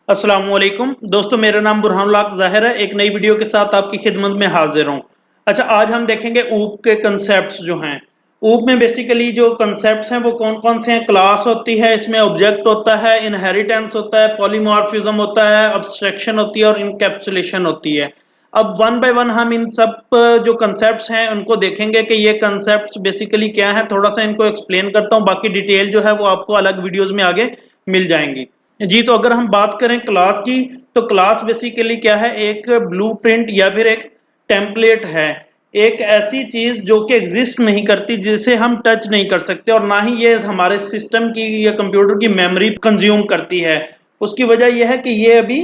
अस्सलामुअलैकुम दोस्तों, मेरा नाम बुरहानुल्लाह ज़ाहिर है। एक नई वीडियो के साथ आपकी खिदमत में हाजिर हूँ। अच्छा, आज हम देखेंगे ऊप के कंसेप्ट्स जो हैं। ऊप में बेसिकली जो कंसेप्ट्स हैं वो कौन कौन से हैं। क्लास होती है, इसमें ऑब्जेक्ट होता है, इनहेरिटेंस होता है, पॉलीमॉर्फिज्म होता है, अब्स्ट्रैक्शन होती है और इनकैप्सुलेशन होती है। अब वन बाय वन हम इन सब जो कंसेप्ट्स हैं उनको देखेंगे कि ये कंसेप्ट्स बेसिकली क्या है। थोड़ा सा इनको एक्सप्लेन करता हूँ, बाकी डिटेल जो है वो आपको अलग वीडियोज़ में आगे मिल जाएंगी। जी, तो अगर हम बात करें क्लास की, तो क्लास बेसिकली क्या है, एक ब्लूप्रिंट या फिर एक टेम्पलेट है। एक ऐसी चीज जो कि एग्जिस्ट नहीं करती, जिसे हम टच नहीं कर सकते, और ना ही ये हमारे सिस्टम की या कंप्यूटर की मेमोरी कंज्यूम करती है। उसकी वजह यह है कि ये अभी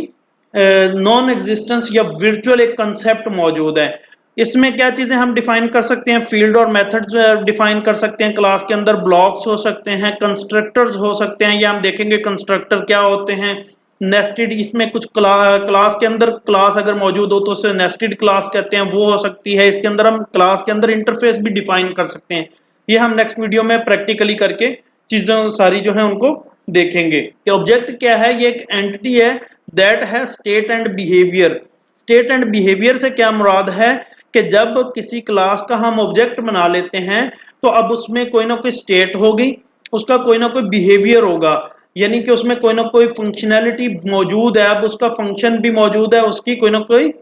नॉन एग्जिस्टेंस या वर्चुअल एक कंसेप्ट मौजूद है। इसमें क्या चीजें हम डिफाइन कर सकते हैं, फील्ड और मेथड्स डिफाइन कर सकते हैं। क्लास के अंदर ब्लॉक्स हो सकते हैं, कंस्ट्रक्टर्स हो सकते हैं, या हम देखेंगे कंस्ट्रक्टर क्या होते हैं। नेस्टेड, इसमें कुछ क्लास के अंदर क्लास अगर मौजूद हो तो उसे नेस्टेड क्लास कहते हैं, वो हो सकती है। इसके अंदर हम क्लास के अंदर इंटरफेस भी डिफाइन कर सकते हैं। ये हम नेक्स्ट वीडियो में प्रैक्टिकली करके चीजें सारी जो है उनको देखेंगे कि ऑब्जेक्ट क्या है। ये एक एंटिटी है दैट है state and behaviour. State and behaviour से क्या मुराद है कि जब किसी क्लास का हम ऑब्जेक्ट बना लेते हैं तो अब उसमें कोई ना कोई स्टेट होगी, उसका कोई ना कोई बिहेवियर होगा, यानी कि उसमें कोई ना कोई फंक्शनैलिटी मौजूद है। अब उसका फंक्शन भी मौजूद है, उसकी कोई ना कोई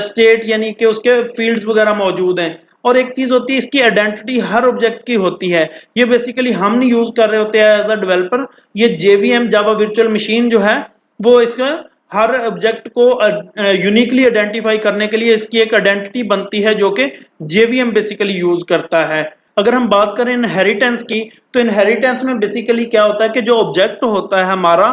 स्टेट यानी कि उसके फील्ड्स वगैरह मौजूद हैं। और एक चीज होती है, इसकी आइडेंटिटी हर ऑब्जेक्ट की होती है। ये बेसिकली हम नहीं यूज कर रहे होते हैं एज अ डेवलपर। ये जेवीएम जावा वर्चुअल मशीन जो है वो इसका हर ऑब्जेक्ट को यूनिकली आइडेंटिफाई करने के लिए इसकी एक आइडेंटिटी बनती है, जो कि जेवीएम बेसिकली यूज करता है। अगर हम बात करें इनहेरिटेंस की, तो इनहेरिटेंस में बेसिकली क्या होता है कि जो ऑब्जेक्ट होता है हमारा,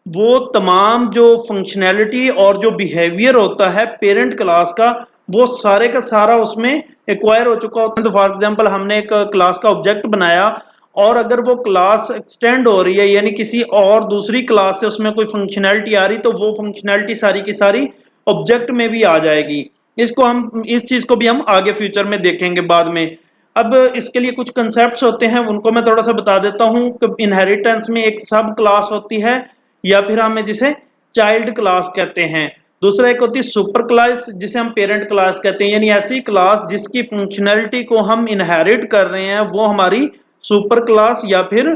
वो तमाम जो फंक्शनैलिटी और जो बिहेवियर होता है पेरेंट क्लास का, वो सारे का सारा उसमें एक्वायर हो चुका होता है। तो फॉर एग्जांपल हमने एक क्लास का ऑब्जेक्ट बनाया, और अगर वो क्लास एक्सटेंड हो रही है, यानी किसी और दूसरी क्लास से उसमें कोई फंक्शनैलिटी आ रही, तो वो फंक्शनैलिटी सारी की सारी ऑब्जेक्ट में भी आ जाएगी। इसको हम इस चीज को भी हम आगे फ्यूचर में देखेंगे बाद में। अब इसके लिए कुछ कंसेप्ट्स होते हैं, उनको मैं थोड़ा सा बता देता हूँ कि इनहेरिटेंस में एक सब क्लास होती है, या फिर हमें जिसे चाइल्ड क्लास कहते हैं। दूसरा एक होती है सुपर क्लास, जिसे हम पेरेंट क्लास कहते हैं, यानी ऐसी क्लास जिसकी फंक्शनैलिटी को हम इनहेरिट कर रहे हैं, वो हमारी सुपर क्लास या फिर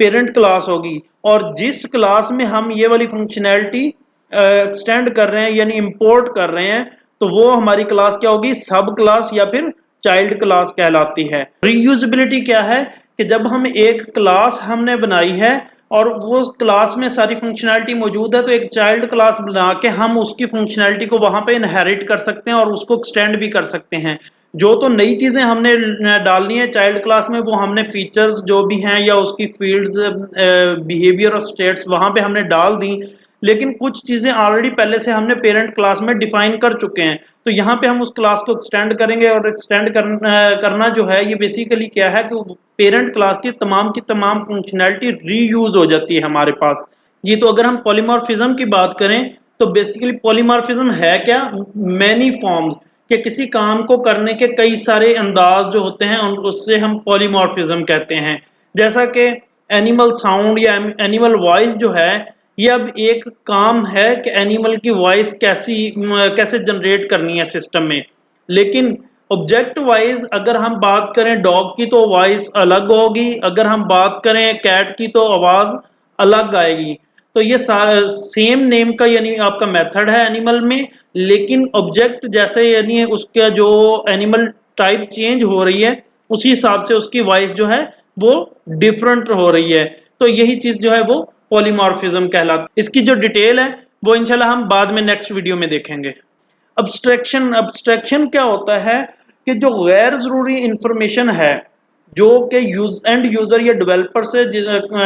पेरेंट क्लास होगी। और जिस क्लास में हम ये वाली फंक्शनैलिटी एक्सटेंड कर रहे हैं यानी इंपोर्ट कर रहे हैं, तो वो हमारी क्लास क्या होगी, सब क्लास या फिर चाइल्ड क्लास कहलाती है। रीयूजेबिलिटी क्या है कि जब हम एक क्लास हमने बनाई है और वो क्लास में सारी फंक्शनैलिटी मौजूद है, तो एक चाइल्ड क्लास बना के हम उसकी फंक्शनैलिटी को वहां पे इनहेरिट कर सकते हैं और उसको एक्सटेंड भी कर सकते हैं। जो तो नई चीजें हमने डालनी है चाइल्ड क्लास में, वो हमने फीचर्स जो भी हैं या उसकी फील्ड्स, बिहेवियर और स्टेट्स वहां पे हमने डाल दी। लेकिन कुछ चीजें ऑलरेडी पहले से हमने पेरेंट क्लास में डिफाइन कर चुके हैं, तो यहाँ पे हम उस क्लास को एक्सटेंड करेंगे। और एक्सटेंड करना जो है, ये बेसिकली क्या है कि पेरेंट क्लास की तमाम फंक्शनैलिटी रीयूज हो जाती है हमारे पास। जी, तो अगर हम पॉलीमॉर्फिज्म की बात करें, तो बेसिकली पॉलीमॉर्फिज्म है क्या, मैनी फॉर्म्स कि किसी काम को करने के कई सारे अंदाज जो होते हैं उससे हम पॉलीमॉर्फिज्म कहते हैं। जैसा कि एनिमल साउंड या एनिमल वॉइस जो है, ये अब एक काम है कि एनिमल की वॉइस कैसे जनरेट करनी है सिस्टम में। लेकिन ऑब्जेक्ट वाइज अगर हम बात करें डॉग की, तो वॉइस अलग होगी, अगर हम बात करें कैट की तो आवाज अलग आएगी। तो ये सेम नेम का यानी आपका मेथड है एनिमल में, लेकिन ऑब्जेक्ट जैसे यानी उसका जो एनिमल टाइप चेंज हो रही है, उसी हिसाब से उसकी वॉइस जो है वो डिफरेंट हो रही है। तो यही चीज जो है वो पॉलीमॉर्फिज्म कहलाती है। इसकी जो डिटेल है वो इंशाल्लाह हम बाद में नेक्स्ट वीडियो में देखेंगे। अब्स्ट्रैक्शन क्या होता है कि जो गैर जरूरी इंफॉर्मेशन है, जो कि एंड यूजर या डेवलपर से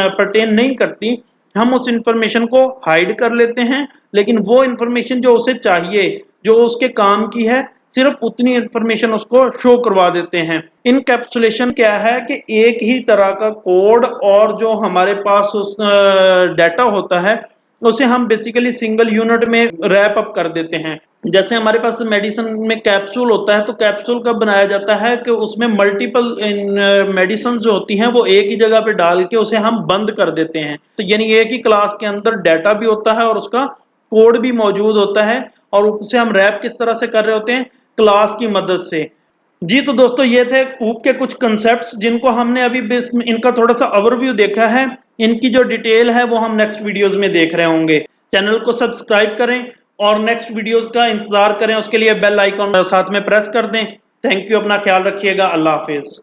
परटेन नहीं करती, हम उस इंफॉर्मेशन को हाइड कर लेते हैं। लेकिन वो इंफॉर्मेशन जो उसे चाहिए, जो उसके काम की है, सिर्फ उतनी इंफॉर्मेशन उसको शो करवा देते हैं। इनकैप्सुलेशन क्या है कि एक ही तरह का कोड और जो हमारे पास उस डाटा होता है, उसे हम बेसिकली सिंगल यूनिट में रैप अप कर देते हैं। जैसे हमारे पास मेडिसिन में कैप्सूल होता है, तो कैप्सूल कब बनाया जाता है कि उसमें मल्टीपल मेडिसिन जो होती हैं वो एक ही जगह पे डाल के उसे हम बंद कर देते हैं। तो यानी एक ही क्लास के अंदर डाटा भी होता है और उसका कोड भी मौजूद होता है, और उसे हम रैप किस तरह से कर रहे होते हैं, क्लास की मदद से। जी तो दोस्तों ये थे ऊप के कुछ कंसेप्ट्स जिनको हमने अभी इनका थोड़ा सा ओवरव्यू देखा है। इनकी जो डिटेल है वो हम नेक्स्ट वीडियोस में देख रहे होंगे। चैनल को सब्सक्राइब करें और नेक्स्ट वीडियोस का इंतजार करें, उसके लिए बेल आइकॉन साथ में प्रेस कर दें। थैंक यू, अपना ख्याल रखिएगा, अल्लाह हाफिज।